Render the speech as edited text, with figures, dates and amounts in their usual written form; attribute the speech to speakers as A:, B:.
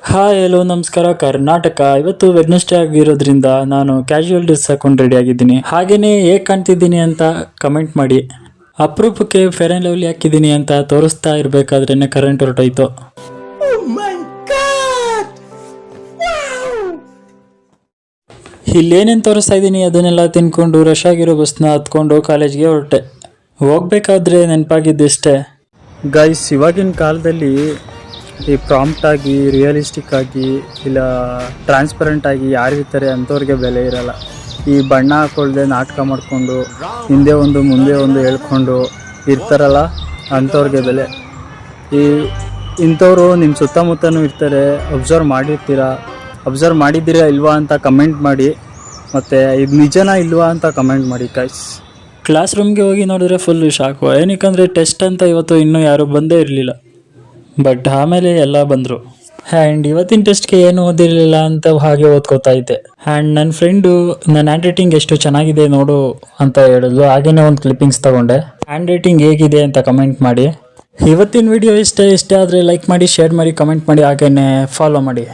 A: Hi hello ನಮಸ್ಕಾರ ಕರ್ನಾಟಕ. ಇವತ್ತು Wednesday ಆಗಿರೋದ್ರಿಂದ ನಾನು ಕ್ಯಾಶುವಲ್ ಡ್ರೆಸ್ ಹಾಕೊಂಡು ರೆಡಿ ಆಗಿದ್ದೀನಿ. ಹಾಗೇನೆ ಹೇಗೆ ಕಾಣ್ತಿದ್ದೀನಿ ಅಂತ ಕಮೆಂಟ್ ಮಾಡಿ. ಅಪರೂಪಕ್ಕೆ ಫೇರ್ ಆ್ಯಂಡ್ ಲವ್ಲಿ ಹಾಕಿದ್ದೀನಿ ಅಂತ ತೋರಿಸ್ತಾ ಇರಬೇಕಾದ್ರೇನೆ ಕರೆಂಟ್ ಹೊರಟೋಯ್ತು. ಇಲ್ಲೇನೇನು ತೋರಿಸ್ತಾ ಇದ್ದೀನಿ ಅದನ್ನೆಲ್ಲ ತಿನ್ಕೊಂಡು ರಶ್ ಆಗಿರೋ ಬಸ್ನ ಹತ್ಕೊಂಡು ಕಾಲೇಜ್ಗೆ ಹೊರಟೆ. ಹೋಗ್ಬೇಕಾದ್ರೆ ನೆನಪಾಗಿದ್ದಿಷ್ಟೇ ಗೈಸ್, ಇವಾಗಿನ ಕಾಲದಲ್ಲಿ ಈ ಪ್ರಾಂಪ್ಟ್ ಆಗಿ ರಿಯಲಿಸ್ಟಿಕ್ ಆಗಿ ಇಲ್ಲ ಟ್ರಾನ್ಸ್ಪರೆಂಟ್ ಆಗಿ ಯಾರು ಇರ್ತಾರೆ ಅಂಥವ್ರಿಗೆ ಬೆಲೆ ಇರಲ್ಲ. ಈ ಬಣ್ಣ ಹಾಕೊಳ್ದೆ ನಾಟಕ ಮಾಡಿಕೊಂಡು ಹಿಂದೆ ಒಂದು ಮುಂದೆ ಒಂದು ಹೇಳ್ಕೊಂಡು ಇರ್ತಾರಲ್ಲ ಅಂಥವ್ರಿಗೆ ಬೆಲೆ. ಈ ಇಂಥವ್ರು ನಿಮ್ಮ ಸುತ್ತಮುತ್ತನೂ ಇರ್ತಾರೆ, ಅಬ್ಸರ್ವ್ ಮಾಡಿದ್ದೀರಾ ಇಲ್ವಾ ಅಂತ ಕಮೆಂಟ್ ಮಾಡಿ. ಮತ್ತು ಇದು ನಿಜನಾ ಇಲ್ವಾ ಅಂತ ಕಮೆಂಟ್ ಮಾಡಿ ಗೈಸ್. ಕ್ಲಾಸ್ ರೂಮ್ಗೆ ಹೋಗಿ ನೋಡಿದ್ರೆ ಫುಲ್ ಶಾಕು. ಏನಕ್ಕಂದರೆ ಟೆಸ್ಟ್ ಅಂತ ಇವತ್ತು ಇನ್ನೂ ಯಾರೂ ಬಂದೇ ಇರಲಿಲ್ಲ. ಬಟ್ ಆಮೇಲೆ ಎಲ್ಲ ಬಂದರು. ಆ್ಯಂಡ್ ಇವತ್ತಿನ ಟೆಸ್ಟ್ಗೆ ಏನು ಓದಿರಲಿಲ್ಲ ಅಂತ ಹಾಗೆ ಓದ್ಕೋತಾ ಇದ್ದೆ. ಆ್ಯಂಡ್ ನನ್ನ ಫ್ರೆಂಡು ನನ್ನ ಹ್ಯಾಂಡ್ ರೈಟಿಂಗ್ ಎಷ್ಟು ಚೆನ್ನಾಗಿದೆ ನೋಡು ಅಂತ ಹೇಳಿದ್ಲು. ಹಾಗೆಯೇ ಒಂದು ಕ್ಲಿಪ್ಪಿಂಗ್ಸ್ ತೊಗೊಂಡೆ. ಹ್ಯಾಂಡ್ ರೈಟಿಂಗ್ ಹೇಗಿದೆ ಅಂತ ಕಮೆಂಟ್ ಮಾಡಿ. ಇವತ್ತಿನ ವಿಡಿಯೋ ಇಷ್ಟ ಆದರೆ ಲೈಕ್ ಮಾಡಿ, ಶೇರ್ ಮಾಡಿ, ಕಮೆಂಟ್ ಮಾಡಿ, ಹಾಗೆಯೇ ಫಾಲೋ ಮಾಡಿ.